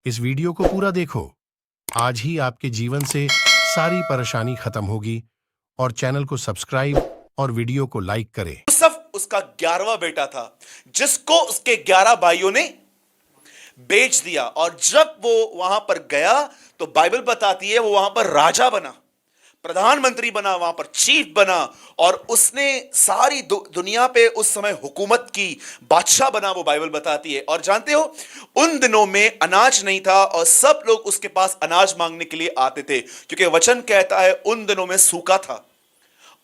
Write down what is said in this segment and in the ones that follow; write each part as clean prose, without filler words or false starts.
इस वीडियो को पूरा देखो। आज ही आपके जीवन से सारी परेशानी खत्म होगी और चैनल को सब्सक्राइब और वीडियो को लाइक करें। यूसुफ उसका 11वां बेटा था जिसको उसके 11 भाइयों ने बेच दिया। और जब वो वहां पर गया तो बाइबल बताती है वो वहां पर राजा बना, प्रधानमंत्री बना, वहां पर चीफ बना और उसने सारी दुनिया पे उस समय हुकूमत की, बादशाह बना, वो बाइबल बताती है। और जानते हो उन दिनों में अनाज नहीं था और सब लोग उसके पास अनाज मांगने के लिए आते थे क्योंकि वचन कहता है उन दिनों में सूखा था।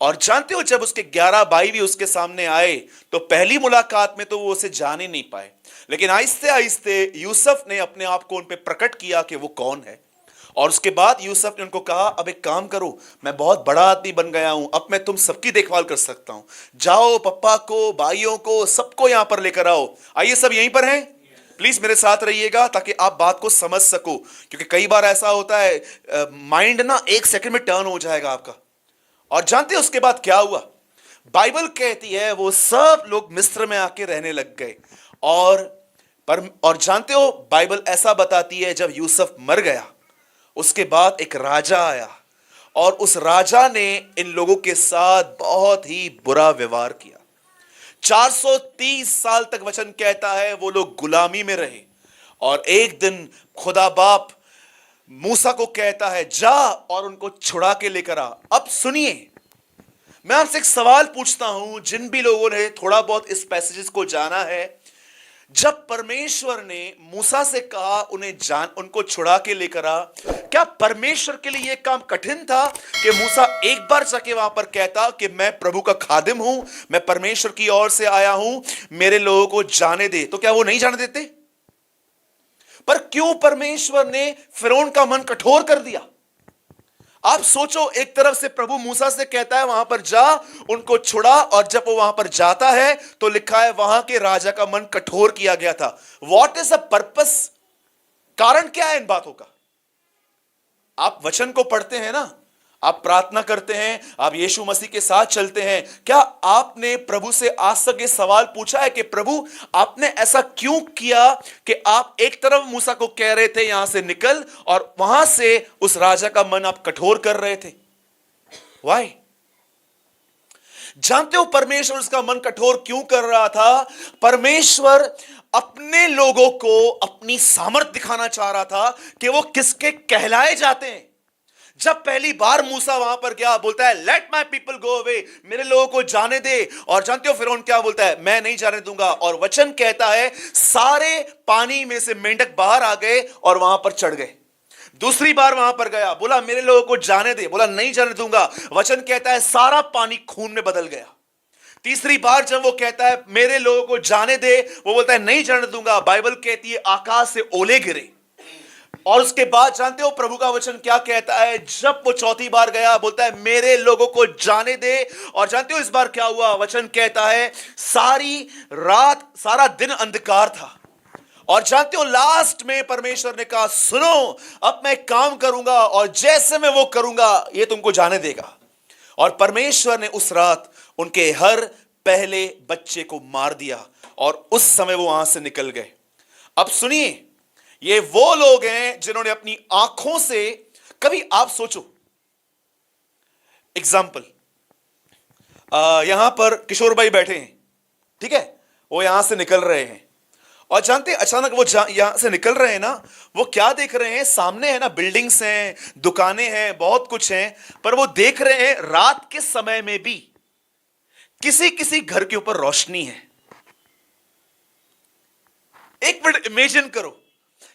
और जानते हो जब उसके 11 भाई भी उसके सामने आए तो पहली मुलाकात में तो वो उसे जान ही नहीं पाए, लेकिन आहिस्ते आहिस्ते यूसुफ ने अपने आप को उन पे प्रकट किया कि वो कौन है। और उसके बाद यूसुफ ने उनको कहा अब एक काम करो, मैं बहुत बड़ा आदमी बन गया हूं, अब मैं तुम सबकी देखभाल कर सकता हूं, जाओ पप्पा को, भाइयों को, सबको यहां पर लेकर आओ। आइए सब यहीं पर हैं, प्लीज मेरे साथ रहिएगा ताकि आप बात को समझ सको, क्योंकि कई बार ऐसा होता है माइंड ना एक सेकंड में टर्न हो जाएगा आपका। और जानते हो उसके बाद क्या हुआ? बाइबल कहती है वो सब लोग मिस्र में आके रहने लग गए। और जानते हो बाइबल ऐसा बताती है जब यूसुफ मर गया उसके बाद एक राजा आया और उस राजा ने इन लोगों के साथ बहुत ही बुरा व्यवहार किया। 430 साल तक वचन कहता है वो लोग गुलामी में रहे। और एक दिन खुदा बाप मूसा को कहता है जा और उनको छुड़ा के लेकर आ। अब सुनिए, मैं आपसे एक सवाल पूछता हूं, जिन भी लोगों ने थोड़ा बहुत इस पैसेजेस को जाना है, जब परमेश्वर ने मूसा से कहा उनको छुड़ा के लेकर आ, क्या परमेश्वर के लिए यह काम कठिन था कि मूसा एक बार जाके वहां पर कहता कि मैं प्रभु का खादिम हूं, मैं परमेश्वर की ओर से आया हूं, मेरे लोगों को जाने दे? तो क्या वो नहीं जाने देते? पर क्यों परमेश्वर ने फिरौन का मन कठोर कर दिया? आप सोचो, एक तरफ से प्रभु मूसा से कहता है वहां पर जा, उनको छुड़ा, और जब वो वहां पर जाता है तो लिखा है वहां के राजा का मन कठोर किया गया था। What is the purpose? कारण क्या है इन बातों का? आप वचन को पढ़ते हैं ना, आप प्रार्थना करते हैं, आप यीशु मसीह के साथ चलते हैं, क्या आपने प्रभु से आज तक ये सवाल पूछा है कि प्रभु आपने ऐसा क्यों किया कि आप एक तरफ मूसा को कह रहे थे यहां से निकल और वहां से उस राजा का मन आप कठोर कर रहे थे? वाई? जानते हो परमेश्वर उसका मन कठोर क्यों कर रहा था? परमेश्वर अपने लोगों को अपनी सामर्थ दिखाना चाह रहा था कि वो किसके कहलाए जाते हैं। जब पहली बार मूसा वहां पर क्या बोलता है, let my people go away, मेरे लोगों को जाने दे। और जानते हो फिरौन क्या बोलता है, मैं नहीं जाने दूंगा। और वचन कहता है सारे पानी में से मेंढक बाहर आ गए और वहां पर चढ़ गए। दूसरी बार वहां पर गया, बोला मेरे लोगों को जाने दे, बोला नहीं जाने दूंगा। वचन कहता है सारा पानी खून में बदल गया। तीसरी बार जब वो कहता है मेरे लोगों को जाने दे, वो बोलता है नहीं जाने दूंगा। बाइबल कहती है आकाश से ओले गिरे। और उसके बाद जानते हो प्रभु का वचन क्या कहता है? जब वो चौथी बार गया बोलता है मेरे लोगों को जाने दे। और जानते हो इस बार क्या हुआ? वचन कहता है सारी रात, सारा दिन अंधकार था। और जानते हो लास्ट में परमेश्वर ने कहा सुनो, अब मैं काम करूंगा और जैसे मैं वो करूंगा ये तुमको जाने देगा। और परमेश्वर ने उस रात उनके हर पहले बच्चे को मार दिया और उस समय वो वहां से निकल गए। अब सुनिए, ये वो लोग हैं जिन्होंने अपनी आंखों से, कभी आप सोचो, एग्जाम्पल, यहां पर किशोर भाई बैठे हैं, ठीक है, वो यहां से निकल रहे हैं और जानते हैं अचानक वो यहां से निकल रहे हैं ना, वो क्या देख रहे हैं? सामने है ना बिल्डिंग्स हैं, दुकानें हैं, बहुत कुछ हैं, पर वो देख रहे हैं रात के समय में भी किसी किसी घर के ऊपर रोशनी है। एक मिनट इमेजिन करो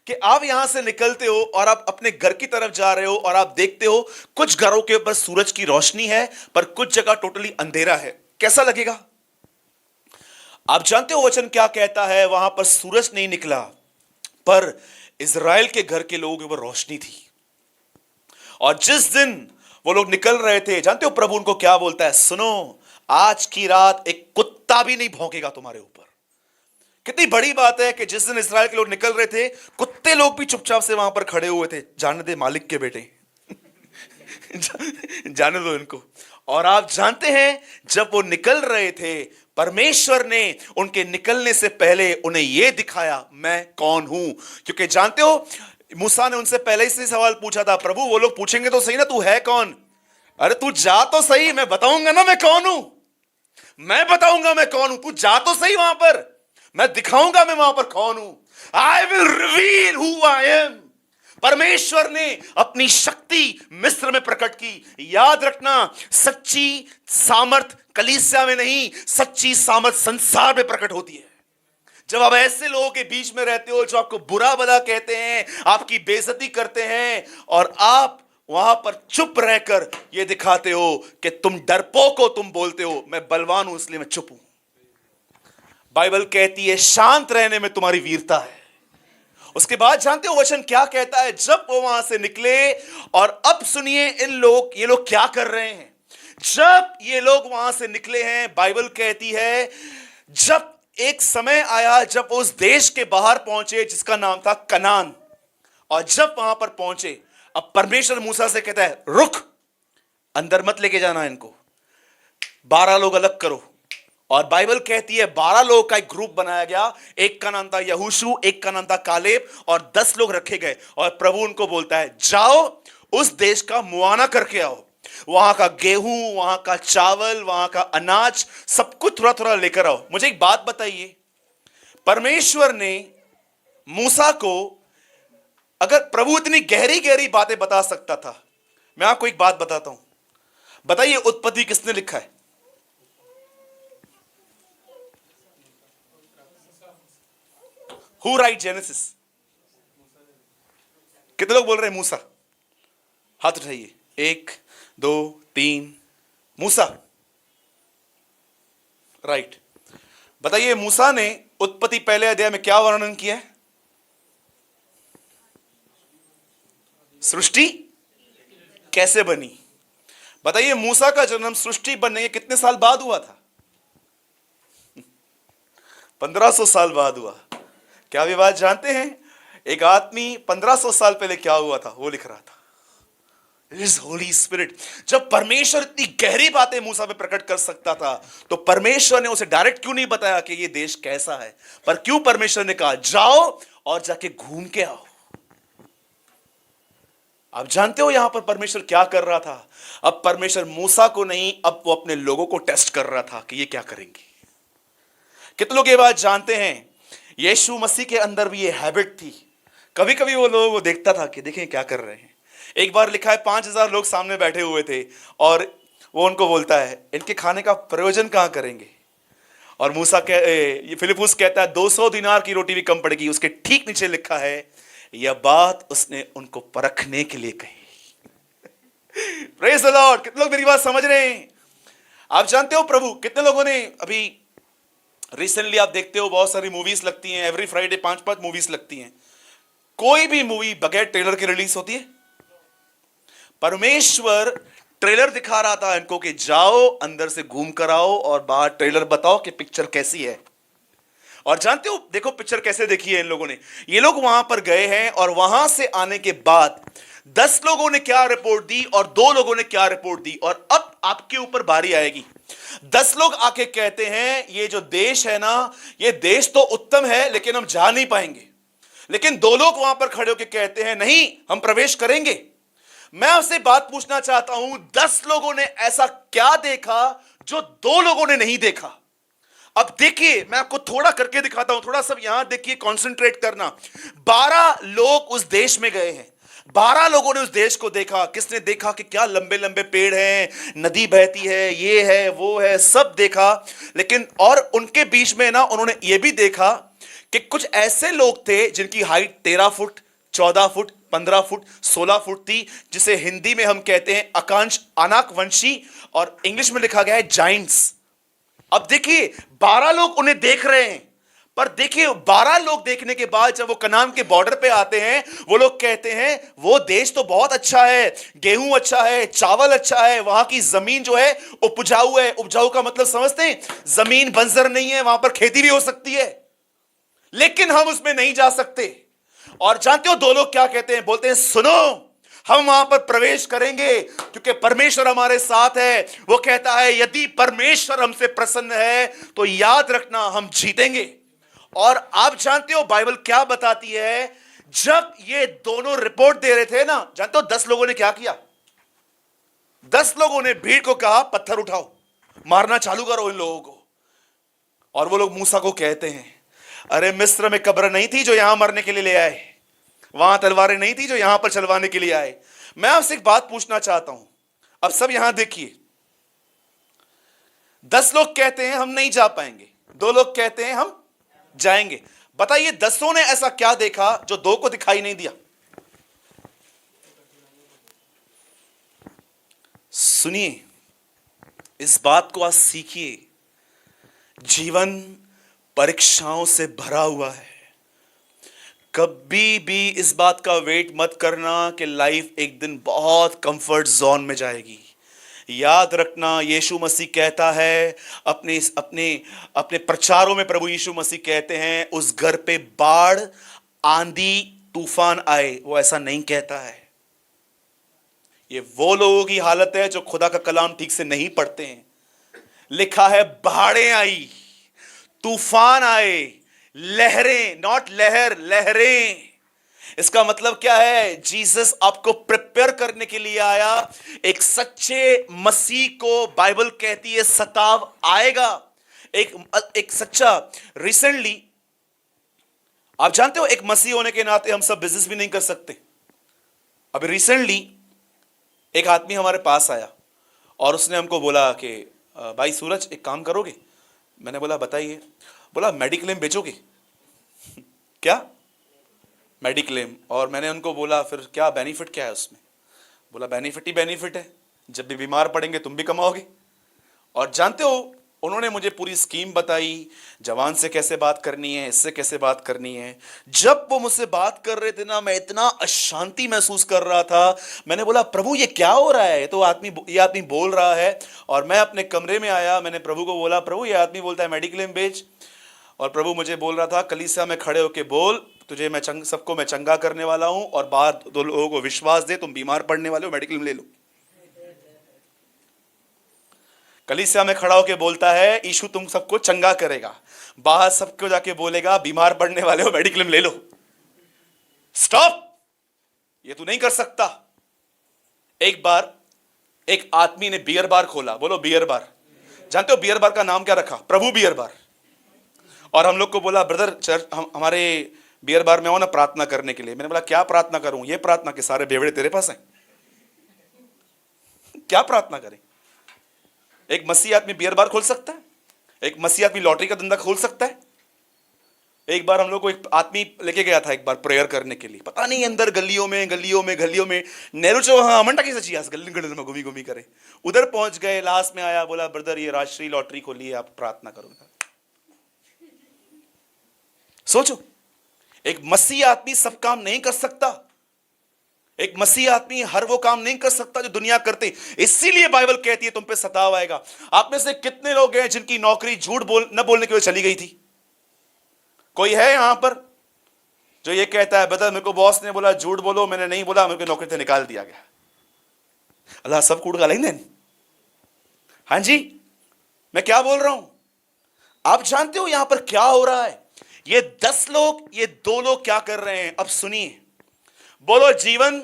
कि आप यहां से निकलते हो और आप अपने घर की तरफ जा रहे हो और आप देखते हो कुछ घरों के ऊपर सूरज की रोशनी है पर कुछ जगह टोटली अंधेरा है। कैसा लगेगा? आप जानते हो वचन क्या कहता है? वहां पर सूरज नहीं निकला पर इज़राइल के घर के लोगों के ऊपर रोशनी थी। और जिस दिन वो लोग निकल रहे थे, जानते हो प्रभु उनको क्या बोलता है? सुनो, आज की रात एक कुत्ता भी नहीं भौंकेगा तुम्हारे ऊपर। कितनी बड़ी बात है कि जिस दिन इस्राएल के लोग निकल रहे थे, कुत्ते लोग भी चुपचाप से वहां पर खड़े हुए थे। जाने दे मालिक के बेटे जाने दो इनको। और आप जानते हैं जब वो निकल रहे थे, परमेश्वर ने उनके निकलने से पहले उन्हें यह दिखाया मैं कौन हूं। क्योंकि जानते हो मूसा ने उनसे पहले ही से सवाल पूछा था, प्रभु वो लोग पूछेंगे तो सही ना तू है कौन। अरे तू जा तो सही, मैं बताऊंगा ना मैं कौन हूं, मैं बताऊंगा मैं कौन हूं, तू जा तो सही वहां पर, मैं दिखाऊंगा मैं वहां पर कौन हूं। I will reveal who I am. परमेश्वर ने अपनी शक्ति मिस्र में प्रकट की। याद रखना, सच्ची सामर्थ कलीसिया में नहीं, सच्ची सामर्थ संसार में प्रकट होती है। जब आप ऐसे लोगों के बीच में रहते हो जो आपको बुरा भला कहते हैं, आपकी बेइज्जती करते हैं, और आप वहां पर चुप रहकर यह दिखाते हो कि तुम डरपोक हो, तुम बोलते हो मैं बलवान हूं इसलिए मैं चुप हूं। बाइबल कहती है शांत रहने में तुम्हारी वीरता है। उसके बाद जानते हो वचन क्या कहता है, जब वो वहां से निकले, और अब सुनिए ये लोग क्या कर रहे हैं। जब ये लोग वहां से निकले हैं, बाइबल कहती है जब एक समय आया जब वो उस देश के बाहर पहुंचे जिसका नाम था कनान, और जब वहां पर पहुंचे, अब परमेश्वर मूसा से कहता है रुक, अंदर मत लेके जाना इनको, 12 लोग अलग करो। और बाइबल कहती है 12 लोगों का एक ग्रुप बनाया गया, एक का नाम था यहोशू, एक का नाम था कालेब, और 10 लोग रखे गए। और प्रभु उनको बोलता है जाओ उस देश का मुआयना करके आओ, वहां का गेहूं, वहां का चावल, वहां का अनाज, सब कुछ थोड़ा थोड़ा लेकर आओ। मुझे एक बात बताइए, परमेश्वर ने मूसा को, अगर प्रभु इतनी गहरी गहरी बातें बता सकता था, मैं आपको एक बात बताता हूं, बताइए उत्पत्ति किसने लिखा है? Who write Genesis? कितने लोग बोल रहे हैं मूसा? हाथ उठाइए, 1 2 3, मूसा, राइट। बताइए मूसा ने उत्पत्ति पहले अध्याय में क्या वर्णन किया है? सृष्टि कैसे बनी। बताइए मूसा का जन्म सृष्टि बनने के कितने साल बाद हुआ था? 1500 साल बाद हुआ। क्या वे बात जानते हैं एक आदमी 1500 साल पहले क्या हुआ था वो लिख रहा था। It is Holi spirit. जब परमेश्वर इतनी गहरी बातें मूसा पे प्रकट कर सकता था, तो परमेश्वर ने उसे डायरेक्ट क्यों नहीं बताया कि ये देश कैसा है, पर क्यों परमेश्वर ने कहा जाओ और जाके घूम के आओ। आप जानते हो यहां पर परमेश्वर क्या कर रहा था? अब परमेश्वर मूसा को नहीं, अब वो अपने लोगों को टेस्ट कर रहा था कि ये क्या करेंगे। कितने लोग ये बात जानते हैं, यीशु मसीह के अंदर भी ये हैबिट थी। कभी कभी वो लोगों को देखता था कि देखें क्या कर रहे हैं। एक बार लिखा है 5000 लोग सामने बैठे हुए थे, और वो उनको बोलता है इनके खाने का प्रयोजन कहां करेंगे। और मूसा फिलिप्पुस कहता है 200 दिनार की रोटी भी कम पड़ेगी। उसके ठीक नीचे लिखा है यह बात उसने उनको परखने के लिए कही। Praise the Lord. कितने लोग मेरी बात समझ रहे हैं? आप जानते हो प्रभु, कितने लोगों ने अभी रिसेंटली, आप देखते हो बहुत सारी मूवीज लगती हैं, एवरी फ्राइडे 5-5 मूवीज लगती हैं। कोई भी मूवी बगैर ट्रेलर के रिलीज होती है? परमेश्वर ट्रेलर दिखा रहा था इनको कि जाओ अंदर से घूम कर आओ और बाहर ट्रेलर बताओ कि पिक्चर कैसी है। और जानते हो देखो पिक्चर कैसे देखी है इन लोगों ने। ये लोग वहां पर गए हैं, और वहां से आने के बाद 10 लोगों ने क्या रिपोर्ट दी और 2 लोगों ने क्या रिपोर्ट दी। और अब आपके ऊपर बारी आएगी। 10 लोग आके कहते हैं ये जो देश है ना, ये देश तो उत्तम है लेकिन हम जा नहीं पाएंगे। लेकिन 2 लोग वहां पर खड़े होकर कहते हैं नहीं, हम प्रवेश करेंगे। मैं आपसे बात पूछना चाहता हूं, 10 लोगों ने ऐसा क्या देखा जो 2 लोगों ने नहीं देखा? अब देखिए, मैं आपको थोड़ा करके दिखाता हूं, थोड़ा सब यहां देखिए, कंसंट्रेट करना। 12 लोग उस देश में गए हैं, 12 लोगों ने उस देश को देखा। किसने देखा कि क्या लंबे लंबे पेड़ हैं, नदी बहती है, ये है वो है, सब देखा। लेकिन और उनके बीच में ना उन्होंने ये भी देखा कि कुछ ऐसे लोग थे जिनकी height 13 foot, 14 foot, 15 foot, 16 foot थी, जिसे हिंदी में हम कहते हैं आकांक्ष, अनाकवंशी, और इंग्लिश में लिखा गया है जाइंट्स। अब देखिए 12 लोग उन्हें देख रहे हैं, पर देखिए 12 लोग देखने के बाद जब वो कनान के बॉर्डर पे आते हैं, वो लोग कहते हैं वो देश तो बहुत अच्छा है, गेहूं अच्छा है, चावल अच्छा है, वहां की जमीन जो है उपजाऊ है। उपजाऊ का मतलब समझते हैं, जमीन बंजर नहीं है, वहां पर खेती भी हो सकती है, लेकिन हम उसमें नहीं जा सकते। और जानते हो 2 लोग क्या कहते हैं? बोलते हैं सुनो, हम वहां पर प्रवेश करेंगे क्योंकि परमेश्वर हमारे साथ है। वो कहता है यदि परमेश्वर हमसे प्रसन्न है तो याद रखना हम जीतेंगे। और आप जानते हो बाइबल क्या बताती है, जब ये दोनों रिपोर्ट दे रहे थे ना, जानते हो 10 लोगों ने क्या किया? 10 लोगों ने भीड़ को कहा पत्थर उठाओ, मारना चालू करो इन लोगों को। और वो लोग मूसा को कहते हैं अरे मिस्र में कब्र नहीं थी जो यहां मरने के लिए ले आए, वहां तलवारें नहीं थी जो यहां पर चलवाने के लिए आए। मैं आपसे एक बात पूछना चाहता हूं, अब सब यहां देखिए, 10 लोग कहते हैं हम नहीं जा पाएंगे, 2 लोग कहते हैं हम जाएंगे। बताइए 10 ने ऐसा क्या देखा जो 2 को दिखाई नहीं दिया? सुनिए, इस बात को आज सीखिए, जीवन परीक्षाओं से भरा हुआ है। कभी भी इस बात का वेट मत करना कि लाइफ एक दिन बहुत कंफर्ट जोन में जाएगी। याद रखना, यीशु मसीह कहता है अपने अपने अपने प्रचारों में, प्रभु यीशु मसीह कहते हैं उस घर पे बाढ़, आंधी, तूफान आए, वो ऐसा नहीं कहता है। ये वो लोगों की हालत है जो खुदा का कलाम ठीक से नहीं पढ़ते हैं। लिखा है बाढ़ें आई, तूफान आए, लहरें, नॉट लहर, लहरें। इसका मतलब क्या है? जीसस आपको प्रिपेयर करने के लिए आया। एक सच्चे मसीह को बाइबल कहती है सताव आएगा। एक सच्चा, रिसेंटली आप जानते हो एक मसीह होने के नाते हम सब बिजनेस भी नहीं कर सकते। अभी रिसेंटली एक आदमी हमारे पास आया और उसने हमको बोला कि भाई सूरज एक काम करोगे? मैंने बोला बताइए। बोला मेडिक्लेम बेचोगे? क्या मेडिक्लेम? और मैंने उनको बोला फिर क्या बेनिफिट क्या है उसमें? बोला बेनिफिट ही बेनिफिट है, जब भी बीमार पड़ेंगे तुम भी कमाओगे। और जानते हो उन्होंने मुझे पूरी स्कीम बताई, जवान से कैसे बात करनी है, इससे कैसे बात करनी है। जब वो मुझसे बात कर रहे थे ना, मैं इतना अशांति महसूस कर रहा था। मैंने बोला प्रभु ये क्या हो रहा है? तो ये आदमी बोल रहा है। और मैं अपने कमरे में आया, मैंने प्रभु को बोला प्रभु ये आदमी बोलता है मेडिक्लेम बेच। और प्रभु मुझे बोल रहा था कलीसिया में खड़े होके बोल, तुझे मैं सबको मैं चंगा करने वाला हूं, और बाहर 2 लोगों को विश्वास दे तुम बीमार पड़ने वाले हो, मेडिक्लेम ले लो। कलीसिया में खड़ा होके बोलता है यीशु तुम सबको चंगा करेगा, बाहर सबको जाके बोलेगा बीमार पड़ने वाले हो, मेडिक्लेम ले लो। स्टॉप, ये तू नहीं कर सकता। एक बार एक आदमी ने बियर बार खोला। बोलो बियर बार। जानते हो बियर बार का नाम क्या रखा? प्रभु बियर बार। और हम लोग को बोला ब्रदर चर्च हमारे बियर बार में हो ना प्रार्थना करने के लिए। मैंने बोला क्या प्रार्थना करूं? ये प्रार्थना के सारे बेवड़े तेरे पास हैं, क्या प्रार्थना करें? एक मसीह आदमी बियर बार खोल सकता है? एक मसीह आदमी लॉटरी का धंधा खोल सकता है? एक बार हम लोग को एक आदमी लेके गया था एक बार प्रेयर करने के लिए, पता नहीं अंदर गलियों में नेहरू चो हाँ मंडा की सची गली गली में घूमी घूमी करे। उधर पहुंच गए, लास्ट में आया, बोला ब्रदर ये राष्ट्रीय लॉटरी खोली है, आप प्रार्थना करो। सोचो, एक मसीह आदमी सब काम नहीं कर सकता। एक मसीह आदमी हर वो काम नहीं कर सकता जो दुनिया करते। इसीलिए बाइबल कहती है तुम पे सताव आएगा। आप में से कितने लोग हैं जिनकी नौकरी झूठ न बोलने की वजह चली गई थी? कोई है यहां पर जो ये कहता है ब्रदर मेरे को बॉस ने बोला झूठ बोलो, मैंने नहीं बोला, मेरे को नौकरी से निकाल दिया गया। अल्लाह सब कूड़ गालेंगे। हाँ जी, मैं क्या बोल रहा हूं? आप जानते हो यहां पर क्या हो रहा है? ये 10 लोग, ये 2 लोग क्या कर रहे हैं? अब सुनिए, बोलो जीवन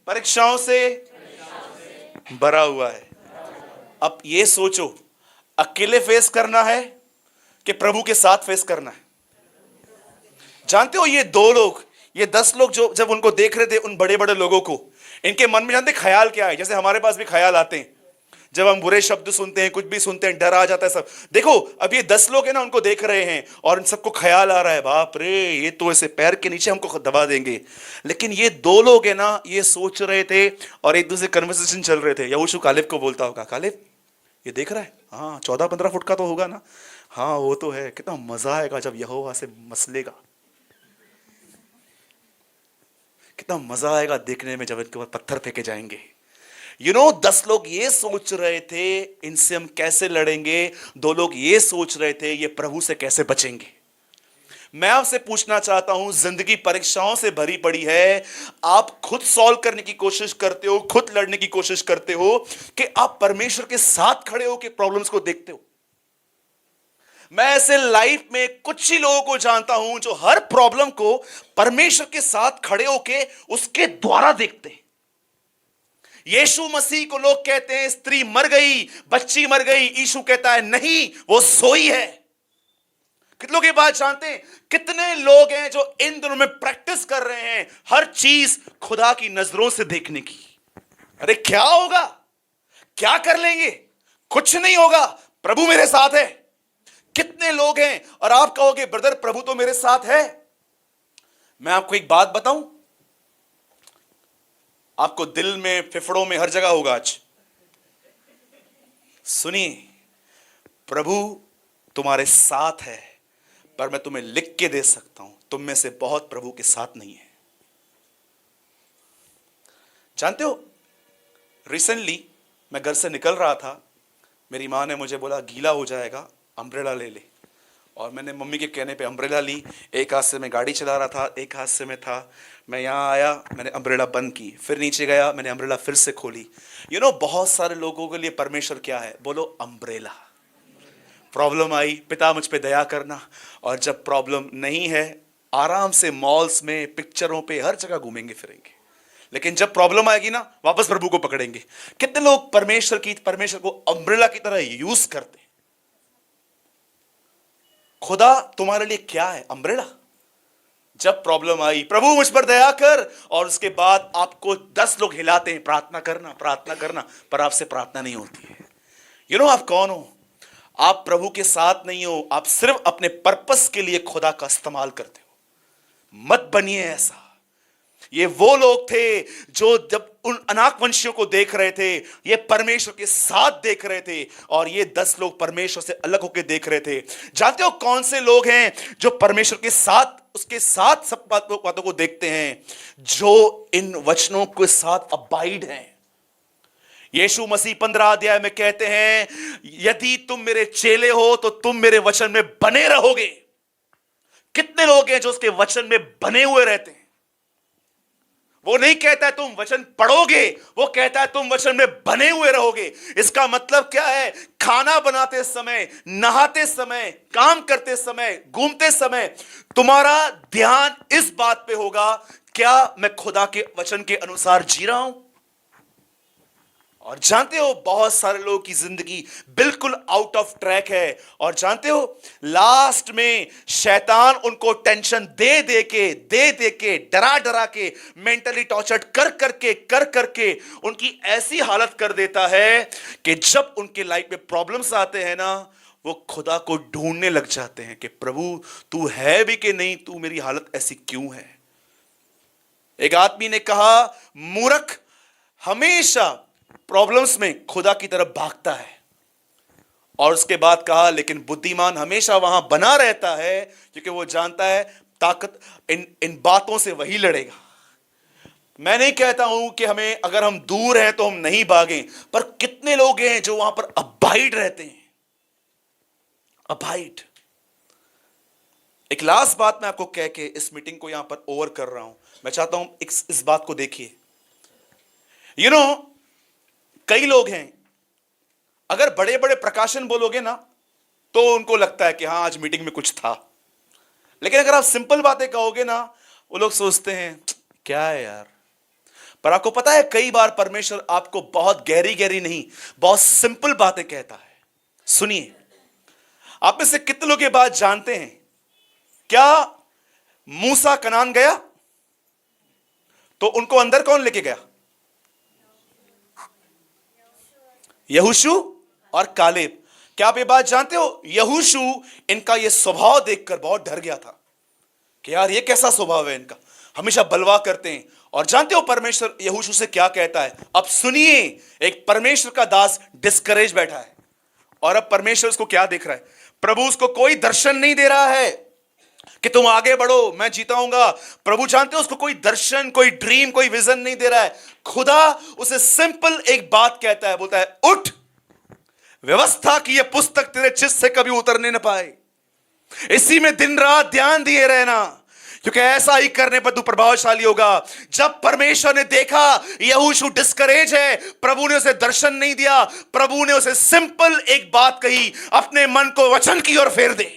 परीक्षाओं से भरा हुआ है। अब ये सोचो, अकेले फेस करना है कि प्रभु के साथ फेस करना है? जानते हो ये 2 लोग, ये 10 लोग जो जब उनको देख रहे थे, उन बड़े बड़े लोगों को, इनके मन में जानते ख्याल क्या है? जैसे हमारे पास भी ख्याल आते हैं जब हम बुरे शब्द सुनते हैं, कुछ भी सुनते हैं, डर आ जाता है सब। देखो अब ये 10 लोग हैं ना, उनको देख रहे हैं और इन सबको ख्याल आ रहा है बाप रे ये तो ऐसे पैर के नीचे हमको दबा देंगे। लेकिन ये 2 लोग हैं ना, ये सोच रहे थे और एक दूसरे कन्वर्सेशन चल रहे थे। यहोशू कालेब को बोलता होगा कालेब ये देख रहा है, हाँ 14-15 फुट का तो होगा ना, हाँ वो तो है, कितना मजा आएगा जब यहोवा से मसलेगा, कितना मजा आएगा देखने में जब इनके ऊपर पत्थर फेंके जाएंगे। 10 लोग ये सोच रहे थे इनसे हम कैसे लड़ेंगे, 2 लोग ये सोच रहे थे ये प्रभु से कैसे बचेंगे। मैं आपसे पूछना चाहता हूं, जिंदगी परीक्षाओं से भरी पड़ी है। आप खुद सॉल्व करने की कोशिश करते हो, खुद लड़ने की कोशिश करते हो, कि आप परमेश्वर के साथ खड़े हो के प्रॉब्लम्स को देखते हो। मैं ऐसे लाइफ में कुछ ही लोगों को जानता हूं जो हर प्रॉब्लम को परमेश्वर के साथ खड़े होके उसके द्वारा देखते हैं। यीशु मसीह को लोग कहते हैं स्त्री मर गई, बच्ची मर गई, यीशु कहता है नहीं, वो सोई है। कितने लोग ये बात जानते हैं? कितने लोग हैं जो इन दिनों में प्रैक्टिस कर रहे हैं हर चीज खुदा की नजरों से देखने की। अरे क्या होगा, क्या कर लेंगे, कुछ नहीं होगा, प्रभु मेरे साथ है। कितने लोग हैं और आप कहोगे ब्रदर प्रभु तो मेरे साथ है। मैं आपको एक बात बताऊं, आपको दिल में, फेफड़ों में, हर जगह होगा आज। सुनिए, प्रभु तुम्हारे साथ है, पर मैं तुम्हें लिख के दे सकता हूं, तुम में से बहुत प्रभु के साथ नहीं है। जानते हो, रिसेंटली मैं घर से निकल रहा था, मेरी मां ने मुझे बोला गीला हो जाएगा, अम्ब्रेला ले ले। और मैंने मम्मी के कहने पे अम्ब्रेला ली। एक हाथ से मैं गाड़ी चला रहा था, एक हाथ से मैं था। मैं यहाँ आया, मैंने अम्ब्रेला बंद की, फिर नीचे गया, मैंने अम्ब्रेला फिर से खोली। बहुत सारे लोगों के लिए परमेश्वर क्या है? बोलो अम्ब्रेला। प्रॉब्लम आई, पिता मुझ पे दया करना। और जब प्रॉब्लम नहीं है, आराम से मॉल्स में, पिक्चरों पे, हर जगह घूमेंगे फिरेंगे। लेकिन जब प्रॉब्लम आएगी ना, वापस प्रभु को पकड़ेंगे। कितने लोग परमेश्वर को अम्ब्रेला की तरह यूज करते हैं। खुदा तुम्हारे लिए क्या है? अम्ब्रेला। जब प्रॉब्लम आई, प्रभु मुझ पर दया कर, और उसके बाद आपको 10 लोग हिलाते हैं, प्रार्थना करना, प्रार्थना करना, पर आपसे प्रार्थना नहीं होती है। आप कौन हो? आप प्रभु के साथ नहीं हो, आप सिर्फ अपने पर्पस के लिए खुदा का इस्तेमाल करते हो। मत बनिए ऐसा। ये वो लोग थे जो जब उन अनाकवंशियों को देख रहे थे, ये परमेश्वर के साथ देख रहे थे, और ये 10 लोग परमेश्वर से अलग होकर देख रहे थे। जानते हो कौन से लोग हैं जो परमेश्वर के साथ, उसके साथ सब बातों को देखते हैं? जो इन वचनों के साथ अबाइड हैं। यीशु मसीह 15 अध्याय में कहते हैं, यदि तुम मेरे चेले हो तो तुम मेरे वचन में बने रहोगे। कितने लोग हैं जो उसके वचन में बने हुए रहते हैं? वो नहीं कहता है तुम वचन पढ़ोगे, वो कहता है तुम वचन में बने हुए रहोगे। इसका मतलब क्या है? खाना बनाते समय, नहाते समय, काम करते समय, घूमते समय तुम्हारा ध्यान इस बात पे होगा, क्या मैं खुदा के वचन के अनुसार जी रहा हूं? और जानते हो बहुत सारे लोगों की जिंदगी बिल्कुल आउट ऑफ ट्रैक है। और जानते हो लास्ट में शैतान उनको टेंशन दे दे के, डरा डरा के, मेंटली टॉर्चर कर करके उनकी ऐसी हालत कर देता है कि जब उनके लाइफ में प्रॉब्लम्स आते हैं ना, वो खुदा को ढूंढने लग जाते हैं कि प्रभु तू है भी कि नहीं, तू मेरी हालत ऐसी क्यों है। एक आदमी ने कहा, मूर्ख हमेशा प्रॉब्लम्स में खुदा की तरफ भागता है। और उसके बाद कहा, लेकिन बुद्धिमान हमेशा वहां बना रहता है, क्योंकि वो जानता है ताकत इन बातों से वही लड़ेगा। मैं नहीं कहता हूं कि हमें, अगर हम दूर हैं तो हम नहीं भागें, पर कितने लोग हैं जो वहां पर अबाइड रहते हैं। अबाइड। एक लास्ट बात मैं आपको कह के इस मीटिंग को यहां पर ओवर कर रहा हूं। मैं चाहता हूं इस बात को देखिए। कई लोग हैं, अगर बड़े बड़े प्रकाशन बोलोगे ना, तो उनको लगता है कि हाँ आज मीटिंग में कुछ था। लेकिन अगर आप सिंपल बातें कहोगे ना, वो लोग सोचते हैं क्या है यार। पर आपको पता है, कई बार परमेश्वर आपको बहुत गहरी गहरी नहीं, बहुत सिंपल बातें कहता है। सुनिए, आप में से कितने लोग ये बात जानते हैं? क्या मूसा कनान गया तो उनको अंदर कौन लेके गया? यहोशू और कालेब। क्या आप ये बात जानते हो? यहोशू इनका ये स्वभाव देखकर बहुत डर गया था कि यार ये कैसा स्वभाव है इनका, हमेशा बलवा करते हैं। और जानते हो परमेश्वर यहोशू से क्या कहता है? अब सुनिए, एक परमेश्वर का दास डिस्करेज बैठा है, और अब परमेश्वर उसको क्या देख रहा है? प्रभु उसको कोई दर्शन नहीं दे रहा है कि तुम आगे बढ़ो, मैं जीताऊंगा। प्रभु जानते हो उसको कोई दर्शन, कोई ड्रीम, कोई विजन नहीं दे रहा है। खुदा उसे सिंपल एक बात कहता है, बोलता है उठ, व्यवस्था की यह पुस्तक तेरे चित्त से कभी उतरने न पाए। इसी में दिन रात ध्यान दिए रहना, क्योंकि ऐसा ही करने पर तू प्रभावशाली होगा। जब परमेश्वर ने देखा यहोशू डिस्करेज है, प्रभु ने उसे दर्शन नहीं दिया, प्रभु ने उसे सिंपल एक बात कही, अपने मन को वचन की ओर फेर दे,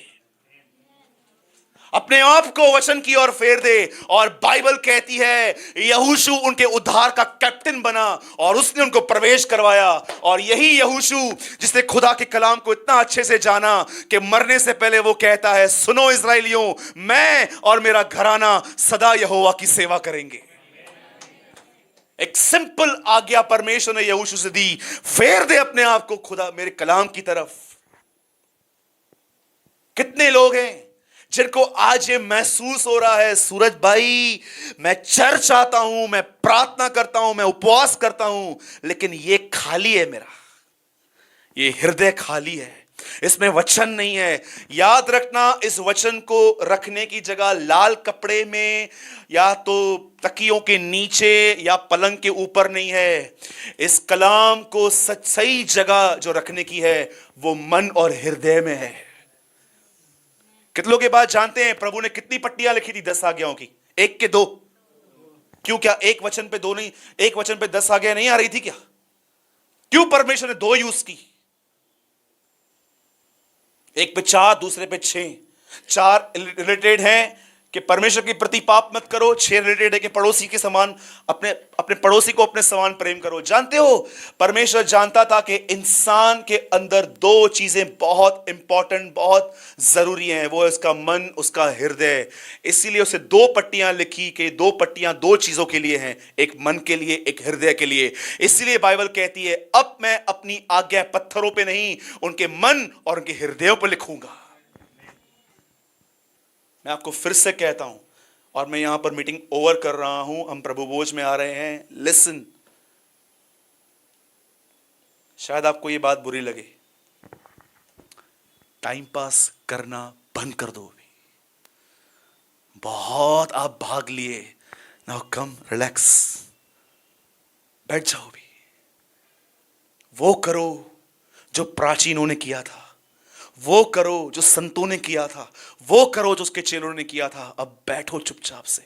अपने आप को वचन की ओर फेर दे। और बाइबल कहती है यहोशू उनके उद्धार का कैप्टन बना और उसने उनको प्रवेश करवाया। और यही यहोशू जिसने खुदा के कलाम को इतना अच्छे से जाना कि मरने से पहले वो कहता है, सुनो इस्राएलियों, मैं और मेरा घराना सदा यहोवा की सेवा करेंगे। एक सिंपल आज्ञा परमेश्वर ने यहोशू से दी, फेर दे अपने आप को खुदा मेरे कलाम की तरफ। कितने लोग हैं जिनको आज ये महसूस हो रहा है, सूरज भाई मैं चर्च आता हूं, मैं प्रार्थना करता हूं, मैं उपवास करता हूं, लेकिन ये खाली है, मेरा ये हृदय खाली है, इसमें वचन नहीं है। याद रखना, इस वचन को रखने की जगह लाल कपड़े में या तो तकियों के नीचे या पलंग के ऊपर नहीं है। इस कलाम को सही जगह जो रखने की है वो मन और हृदय में है। कितने लोग ये बात जानते हैं प्रभु ने कितनी पट्टियां लिखी थी 10 आज्ञाओं की? एक के 2? क्यों? क्या एक वचन पे 2 नहीं, एक वचन पे 10 आज्ञाएं नहीं आ रही थी क्या? क्यों परमेश्वर ने 2 यूज की? एक पे 4, दूसरे पे 6। 4 रिलेटेड है कि परमेश्वर के प्रति पाप मत करो, 6 रिलेटेड है कि पड़ोसी के समान, अपने पड़ोसी को अपने समान प्रेम करो। जानते हो परमेश्वर जानता था कि इंसान के अंदर 2 चीजें बहुत इंपॉर्टेंट, बहुत जरूरी हैं, वो है उसका मन, उसका हृदय। इसीलिए उसे 2 पट्टियां लिखी कि 2 पट्टियां 2 चीजों के लिए हैं, एक मन के लिए, एक हृदय के लिए। इसलिए बाइबल कहती है अब मैं अपनी आज्ञा पत्थरों पे नहीं, उनके मन और उनके हृदयों पर लिखूंगा। मैं आपको फिर से कहता हूं, और मैं यहां पर मीटिंग ओवर कर रहा हूं, हम प्रभु भोज में आ रहे हैं। लिसन, शायद आपको यह बात बुरी लगे, टाइम पास करना बंद कर दो। अभी बहुत आप भाग लिए, नाउ कम रिलैक्स, बैठ जाओ। भी वो करो जो प्राचीनों ने किया था, वो करो जो संतों ने किया था, वो करो जो उसके चेलों ने किया था। अब बैठो चुपचाप से।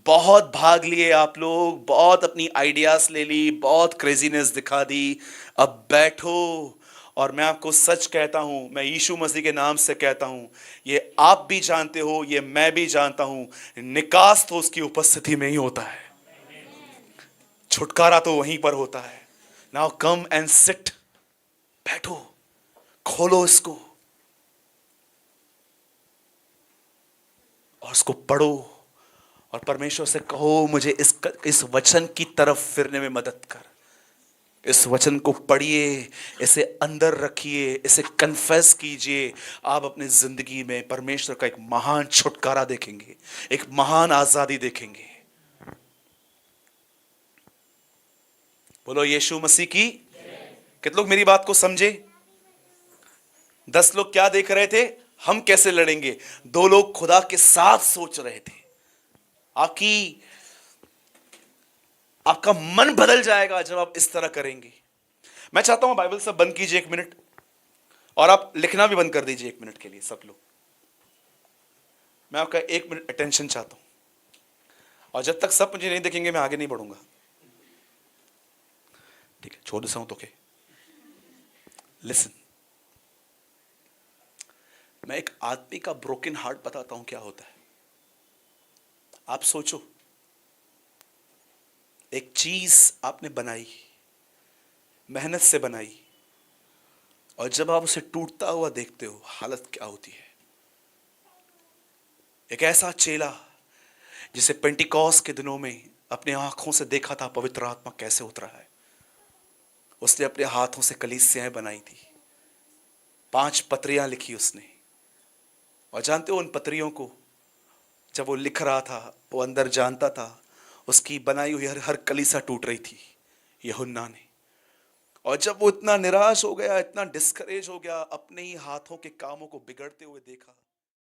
बहुत भाग लिए आप लोग, बहुत अपनी आइडियाज ले ली, बहुत क्रेजीनेस दिखा दी। अब बैठो। और मैं आपको सच कहता हूं, मैं यीशु मसीह के नाम से कहता हूं, ये आप भी जानते हो, ये मैं भी जानता हूं, निकास तो उसकी उपस्थिति में ही होता है, छुटकारा तो वहीं पर होता है। नाउ कम एंड सिट, बैठो, खोलो इसको और उसको पढ़ो और परमेश्वर से कहो, मुझे इस वचन की तरफ फिरने में मदद कर। इस वचन को पढ़िए, इसे अंदर रखिए, इसे कन्फेस कीजिए। आप अपनी जिंदगी में परमेश्वर का एक महान छुटकारा देखेंगे, एक महान आजादी देखेंगे। बोलो यीशु मसीह की। कितने लोग मेरी बात को समझे? 10 लोग क्या देख रहे थे? हम कैसे लड़ेंगे। 2 लोग खुदा के साथ सोच रहे थे। आपका मन बदल जाएगा जब आप इस तरह करेंगे। मैं चाहता हूं बाइबल सब बंद कीजिए 1 मिनट, और आप लिखना भी बंद कर दीजिए 1 मिनट के लिए सब लोग। मैं आपका 1 मिनट अटेंशन चाहता हूं, और जब तक सब मुझे नहीं देखेंगे मैं आगे नहीं बढ़ूंगा। ठीक है, छोड़ देता हूं तो के। लिसन, मैं एक आदमी का ब्रोकन हार्ट बताता हूं क्या होता है। आप सोचो, एक चीज आपने बनाई, मेहनत से बनाई, और जब आप उसे टूटता हुआ देखते हो हालत क्या होती है। एक ऐसा चेला जिसे पेंटिकॉस के दिनों में अपने आंखों से देखा था पवित्र आत्मा कैसे उतरा है, उसने अपने हाथों से कलीसियाएं बनाई थी, 5 पत्रियां लिखी उसने। और जानते हो उन पत्रियों को जब वो लिख रहा था, वो अंदर जानता था उसकी बनाई हुई हर कलीसिया टूट रही थी, यूहन्ना ने। और जब वो इतना निराश हो गया, इतना डिस्करेज हो गया, अपने ही हाथों के कामों को बिगड़ते हुए देखा,